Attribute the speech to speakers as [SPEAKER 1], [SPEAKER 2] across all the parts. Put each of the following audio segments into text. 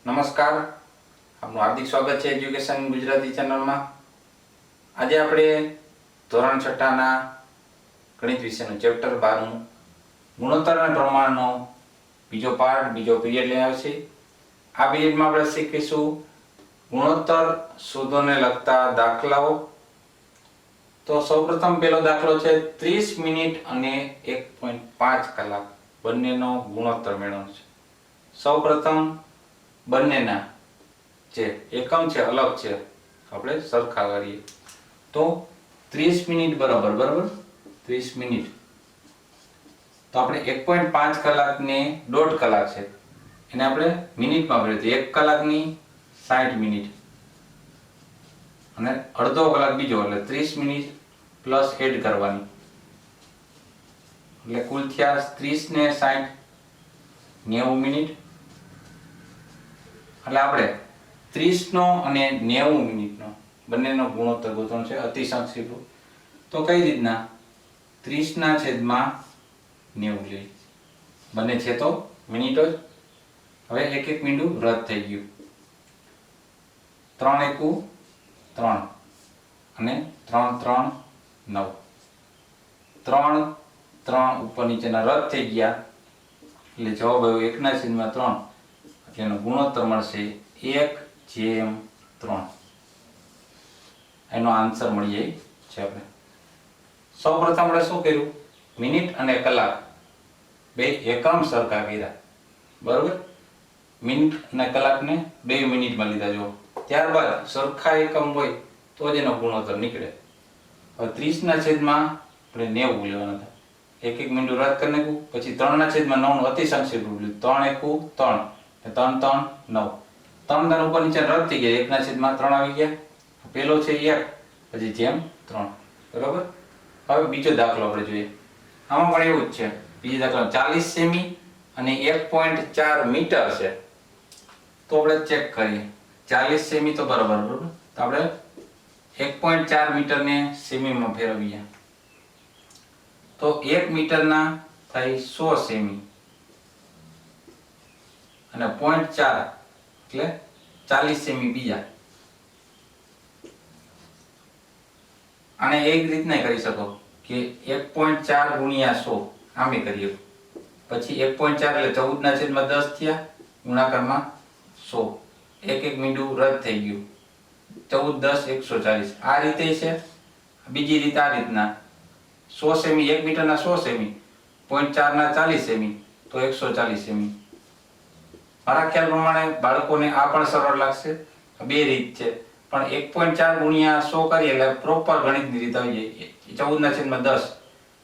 [SPEAKER 1] નમસ્કાર, આપનું હાર્દિક સ્વાગત છે એજ્યુકેશન ગુજરાતી ચેનલમાં। આજે આપણે ધોરણ 6ના ગણિત વિષયનું ચેપ્ટર 12 ગુણોત્તર અને પ્રમાણનો બીજો પાર્ટ બીજો પીરિયડ લઈ આવ્યો છે। આ પીરિયડમાં આપણે શીખીશું ગુણોત્તર શોધોને લગતા દાખલાઓ। તો સૌપ્રથમ પહેલો દાખલો છે 30 મિનિટ અને 1.5 કલાક બંનેનો ગુણોત્તર મેળવવાનો છે। સૌપ્રથમ બંનેના જે એકમ છે અલગ છે આપણે સરખા કરીએ તો 30 મિનિટ બરાબર 30 મિનિટ તો આપણે 1.5 કલાકને 1.5 કલાક છે એને આપણે મિનિટમાં ફેરવીએ 1 કલાકની 60 મિનિટ અને અડધો કલાક બીજો એટલે 30 મિનિટ પ્લસ એડ કરવાની એટલે કુલ થયા 30 ને 60 90 મિનિટ। એટલે આપણે 30 નો અને 90 મિનિટનો બંનેનો ગુણોત્તર ગોતવાનો છે અતિ સંક્ષિપ્ત। તો કઈ રીતના 30 ના છેદમાં 90 લઈ બંને છે તો મિનિટો જ। હવે એક એક મીંડું રદ થઈ ગયું 3 એકુ 3 અને 3 3 9 3 3 ઉપર નીચેના રદ થઈ ગયા એટલે જવાબ આવ્યો 1 ના છેદમાં 3 એનો ગુણોત્તર મળશે 1/3। એનો આન્સર મળી જાય છે આપણે। સૌપ્રથમ આપણે શું કર્યું મિનિટ અને કલાક બે એકમ સરખા કર્યા બરોબર। મિનિટ અને કલાકને 2 મિનિટમાં લીધા જો ત્યારબાદ સરખા એકમ હોય તો જ એનો ગુણોત્તર નીકળે। હવે 30 ના છેદમાં આપણે 90 લેવાના હતા એક એક મિનિટ રદ કરી નાખ્યું પછી 3 ના છેદમાં 9 નું અતિ સંક્ષિપ્ત રૂપ લીધું 3 એકુ 3 3 3 9 3 3 ઉપર નીચે રદ થઈ ગયા 1 ના છેદમાં 3 આવી ગયા પેલો છે 1 પછી જેમ 3 બરાબર। હવે બીજો દાખલો આપણે જોઈએ આમાં પણ એવું જ છે બીજો દાખલો 40 સેમી અને 1.4 મીટર છે તો આપણે ચેક કરીએ 40 સેમી તો બરાબર તો આપણે 1.4 મીટરને સેમીમાં ફેરવીએ તો 1 મીટરના થાય 100 સેમી અને 0.4 એટલે 40 સેમી બીજા। આને એક રીતના કરી શકો કે 1.4 ગુણ્યા 100 આમે કરીએ પછી 1.4 એટલે 14 ના છેદમાં 10 થયા ગુણાકારમાં 100 એક એક મીંડું રદ થઈ ગયું 14 10 140 આ રીતે છે। બીજી રીત આ રીતના 100 સેમી 1 મીટરના 100 સેમી 0.4 ના 40 સેમી તો 140 સેમી। મારા ખ્યાલ પ્રમાણે બાળકોને આ પણ સરળ લાગશે બે રીત છે પણ 1.4 ગુણ્યા 100 કરીએ એટલે પ્રોપર ગણિતની રીત આવી જાય 14 ના છેદમાં 10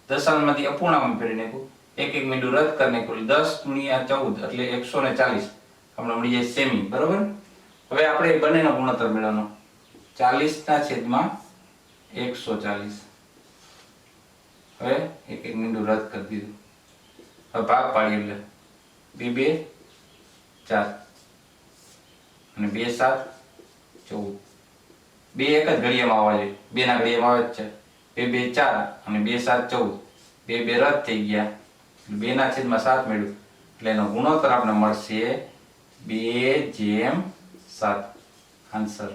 [SPEAKER 1] દશાંશમાંથી અપૂર્ણાંકમાં ફેરવી નાખ્યું એક એક મીંડું રદ કરી નાખ્યું 10 ગુણ્યા 14 એટલે 140 આપણે મળી જાય સેમી બરોબર। હવે આપણે બંનેનો ગુણોત્તર મેળવવાનો 40 ના છેદમાં 140 હવે એક એક મીંડું રદ કરી દીધું હવે ભાગ પાડીએ એટલે 2 2 4 અને 2 7 14 બે એક જ ઘડિયામાં આવવા જોઈએ બે ના ઘડિયામાં આવે જ છે 2 2 4 અને 2 7 14 બે બે રદ થઈ ગયા 2 ના છેદમાં 7 મેળવ્યું એટલે એનો ગુણોત્તર આપણે મળશે 2/7 આન્સર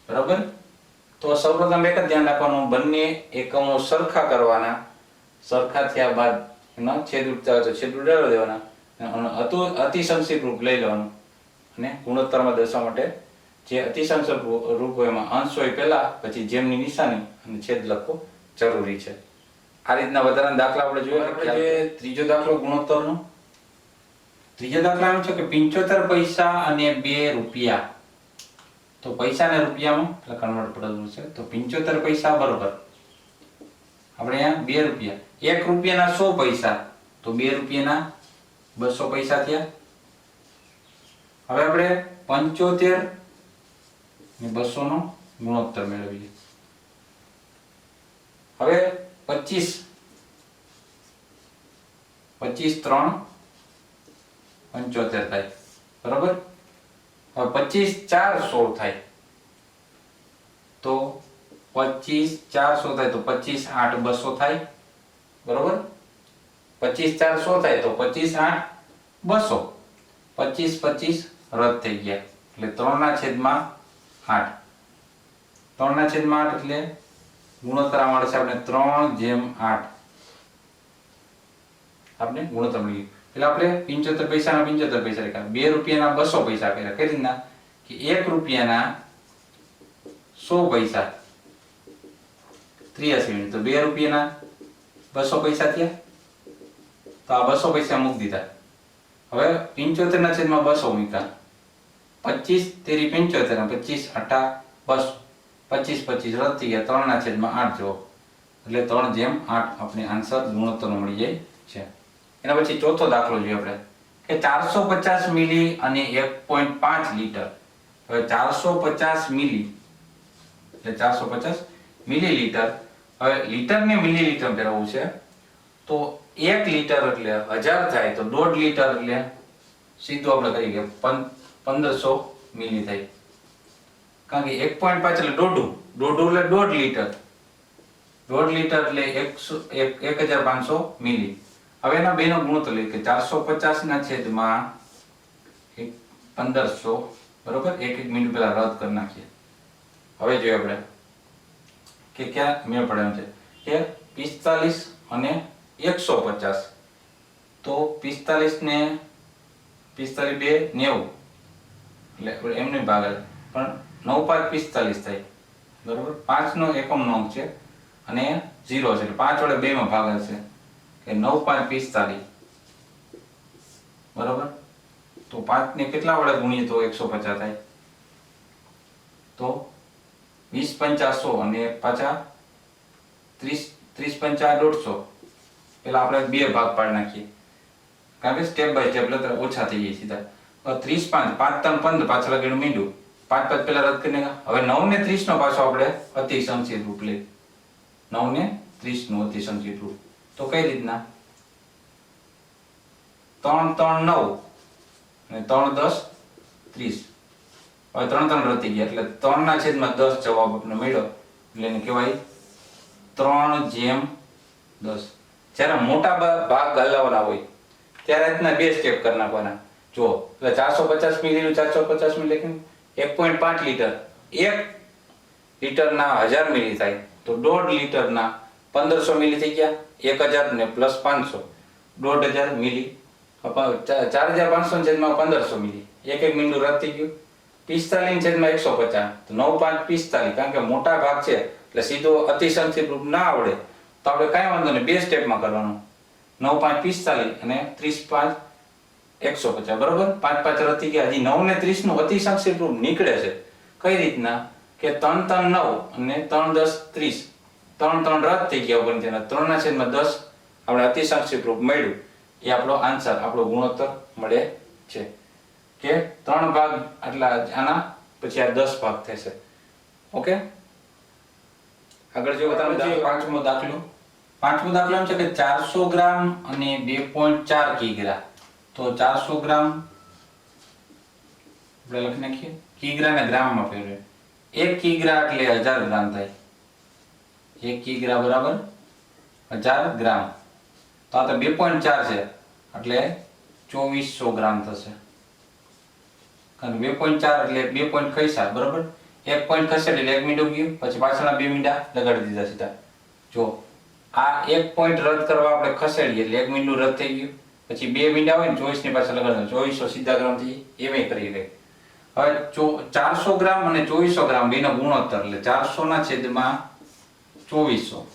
[SPEAKER 1] બરાબર। તો સૌપ્રથમ એક જ ધ્યાન રાખવાનું બંને એકમો સરખા કરવાના સરખા થયા બાદ એનો છેદ ઉડતા હોય તો છેદ ઉડાડી દેવાના અતિ સંક્ષિપ્ત રૂપ લઈ લેવાનું અને ગુણોત્તરમાં દર્શાવવા માટે જે અતિ સંક્ષિપ્ત રૂપ હોય એમાં અંશ હોય પહેલા પછી જેમની નિશાની અને છેદ લખવો જરૂરી છે। આ રીતના વધારાના દાખલા આપણે જોઈએ આપણે જે ત્રીજો દાખલો ગુણોત્તરનો ત્રીજો દાખલો એમ છે કે 75 પૈસા અને 2 રૂપિયા તો પૈસા ને રૂપિયામાં કન્વર્ટ કરવું છે તો 75 પૈસા બરોબર આપણે અહીંયા 2 રૂપિયા 1 રૂપિયાના 100 પૈસા તો 2 રૂપિયાના 200 પૈસા થયા। હવે આપણે 75 ને 200 નો ગુણોત્તર મેળવીએ હવે 25 25 3 75 થાય બરાબર। હવે 25 4 16 થાય તો 25 4 100 થાય તો 25 8 200 થાય બરાબર। 25 4 100 થાય તો 25 8 200 25 25 રદ થઈ ગયા એટલે 3/8. 3/8 એટલે ગુણોત્તર મળે છે આપણે 3/8. આપણે ગુણોત્તર મળી ગયું. એટલે આપણે 75 પૈસાના 75 પૈસા લખ્યા, 2 રૂપિયાના 200 પૈસા કર્યા. કઈ રીતના કે 1 રૂપિયાના 100 પૈસા 83 મિનિટ, તો 2 રૂપિયાના 200 પૈસા થયા. તો આ 200 પૈસા મૂકી દીધા. હવે 75/200 મૂક્યા. 25 તેરી 75 અને 25 8 200, 25 25 રદ થઈ ગયા. 3/8 જવાબ એટલે 3/8 આપણે આન્સર ગુણોત્તરનો મળી જાય છે. એના પછી ચોથો દાખલો જોઈએ આપણે કે 450 મિલી અને 1.5 લીટર. હવે 450 મિલી એટલે 450 મિલીલીટર. હવે લીટર ને મિલીલીટર ફેરવવું છે તો 1 લીટર એટલે 1000 થાય, તો 1.5 લીટર એટલે સીધું આપણે કરી કે 1500 મિલી થાય. કારણ કે 1.5 એટલે દોઢું એટલે 1.5 લીટર. 1.5 લીટર એટલે 1500 મિલી. હવે એના બેનો ગુણોત્તર લઈએ કે 450 ના છેદમાં 1500 બરોબર. એક મિનિટ પહેલા રદ કરી નાખીએ. હવે જોઈએ આપણે કે ક્યાં મેળ પડે છે કે 45 અને 150. તો 45 ને 45 2 90 એટલે એમને ભાગે પણ 9 5 45 થાય બરોબર. 5 નો એકમ નો અંક છે અને 0 છે એટલે 5 વડે 2 માં ભાગે છે કે 9 5 45 બરોબર. તો 5 ને કેટલા વડે ગુણીએ તો 150 થાય. તો 20 5 100 અને પાછા 30 5 150. પેલા આપણે બે ભાગ પાડી નાખીએ કારણ કે સ્ટેપ બાય સ્ટેપ એટલે ઓછા થઈ જાય સીધા. 30 5 5 3 15 પાછળ લગીને મીંડું 5 5 પેલા રદ કરીને. હવે 9 ને 30 નો પાછો આપણે અતિ સંક્ષિપ્ત રૂપ લઈએ. 9 ને 30 નું અતિ સંક્ષિપ્ત રૂપ તો કઈ રીતના 3 3 9 અને 3 10 30. હવે 3 3 રદ થઈ ગયા એટલે 3/10 જવાબ આપણે મળ્યો એટલે એને કહેવાય 3/10. જ્યારે મોટા ભાગ હલાવવાના હોય ત્યારે રીતના બે સ્ટેપ કરી નાખવાના. જો એટલે 450 મિલી નું 450 મિલી લખીને 1.5 લીટર 1 લીટરના 1000 મિલી થાય તો 1.5 લીટરના 1500 મિલી થઈ ગયા. 1000 ને પ્લસ 500 1.5 મિલી 4500 છેદમાં 1500 મિલી. એક મીંડું રદ થઈ ગયું. 45 છેદમાં 150 તો 9 5 45. કારણ કે મોટા ભાગ છે એટલે સીધો અતિ સંક્ષિપ્ત રૂપ ના આવડે તો આપણે કાંઈ વાંધો નહીં, બે સ્ટેપમાં કરવાનું. 9 5 45 અને 30 5 150 બરોબર. 5 5 રદ થઈ ગયા. હજી 9 ને 30 નું અતિ સંક્ષિપ્ત રૂપ નીકળે છે. કઈ રીતના કે 3 3 9 અને 3 10 30. 3 3 રદ થઈ ગયા ઉપર તેના 3/10 આપણે અતિ સંક્ષિપ્ત રૂપ મળ્યું. એ આપણો આન્સર, આપણો ગુણોત્તર મળે છે કે 3 ભાગ આટલા આના પછી આ 10 ભાગ થશે. ઓકે, આગળ જો તમે પાંચમો દાખલો. પાંચમો દાખલો એમ છે કે 400 ગ્રામ અને 2.4 કિગ્રા. તો 400 ગ્રામ આપણે લખી નાખીએ. કિગ્રા ને ગ્રામમાં ફેરવીએ. 1 કિગ્રા એટલે 1000 ગ્રામ થાય. 1 કિગ્રા બરાબર 1000 ગ્રામ. તો આ તો 2.4 છે એટલે 2400 ગ્રામ થશે. કારણ 2.4 એટલે 2 પોઈન્ટ ખસ્યા બરાબર. 1 પોઈન્ટ ખસે એટલે 1 મીંડું ગયું, પછી પાછળના 2 મીંડા લગાડી દીધા સીધા. જો આ 1 પોઈન્ટ રદ કરવા આપણે ખસેડીએ એટલે 1 મીંડું રદ થઈ ગયું. પછી 2 મીંડા હોય ને 24 ની પાછળ લગાડવાનું 2400 સીધા ગ્રામ થી એਵੇਂ કરી લે. હવે 400 ગ્રામ અને 2400 ગ્રામ બેનો ગુણોત્તર એટલે 400 ના છેદમાં 2400.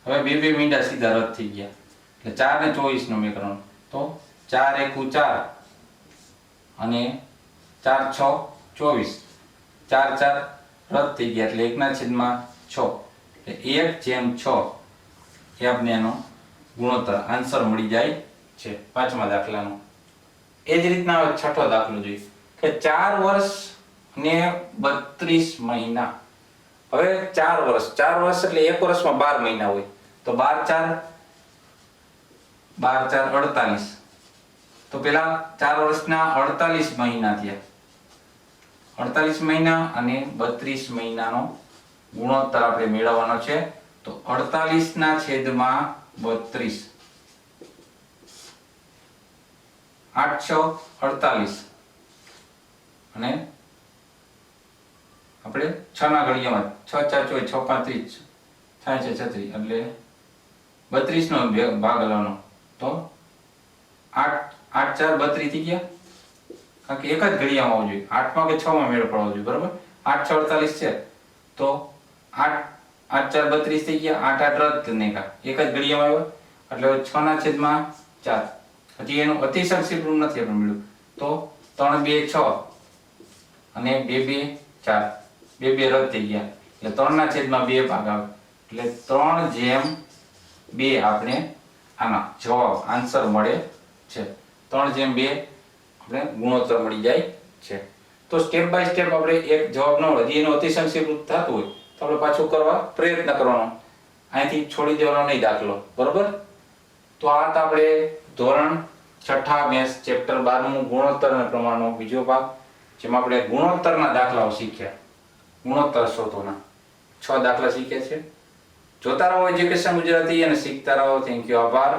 [SPEAKER 1] હવે બે મીંડા સીધા રદ થઈ ગયા એટલે 4 ને 24 નો મેં કરવાનું. તો 4 1 4 અને 4 6 24. 4 4 રદ થઈ ગયા એટલે 1/6 એટલે 1/6 એ આપણે એનો ગુણોત્તર આન્સર મળી જાય છે પાંચમા દાખલાનો. એ જ રીતના હવે છઠ્ઠો દાખલો જોઈએ કે 4 વર્ષ ને 32 મહિના. હવે 4 વર્ષ એટલે એક વર્ષમાં 12 મહિના હોય તો 12 4 48. તો પેલા 4 વર્ષના 48 મહિના થયા. 48 મહિના અને 32 મહિનાનો ગુણોત્તર આપણે મેળવવાનો છે. તો 48 ના છેદમાં 32. 8 6 48 અને આપણે 6 ના ઘડિયામાં 6 4 24 6 35 થાય છે 36 એટલે 32 નો ભાગ લેવાનો તો 8 8 4 32 થઈ ગયા કારણ કે એક જ ઘડિયામાં આવવું જોઈએ 8 માં કે 6 માં મેળ પડવો જોઈએ બરાબર 8 6 48 છે તો 8 8 4 32 થઈ ગયા 8 8 રદ નહીં કા એક જ ઘડિયામાં આવ્યો એટલે 6 ના છેદમાં 4 હજી એનું અતિશંક્ષિપ રૂપ નથી આપણે મળ્યું તો 3 2 6 અને 2 2 4 2 2 રદ થઈ ગયા એટલે 3 ના છેદમાં 2 ભાગ આવે એટલે 3/2 આપણે આના જવાબ આન્સર મળે છે 3/2 આપણે ગુણોત્તર મળી જાય છે તો સ્ટેપ બાય સ્ટેપ આપણે એક જવાબ ન હોય એનો અતિશંક્ષિપ રૂપ થતું હોય તો આપણે પાછું કરવા પ્રયત્ન કરવાનો અહીંથી છોડી દેવાનો નહીં દાખલો બરોબર તો આ તો આપણે ધોરણ 6 મેથ્સ ચેપ્ટર 12 ગુણોત્તર અને પ્રમાણનો બીજો ભાગ જેમાં આપણે ગુણોત્તરના દાખલાઓ શીખ્યા ગુણોત્તર શોધવાના 6 દાખલા શીખ્યા છે જોતા રહો એજ્યુકેશન ગુજરાતી અને શીખતા રહો થેન્ક યુ આભાર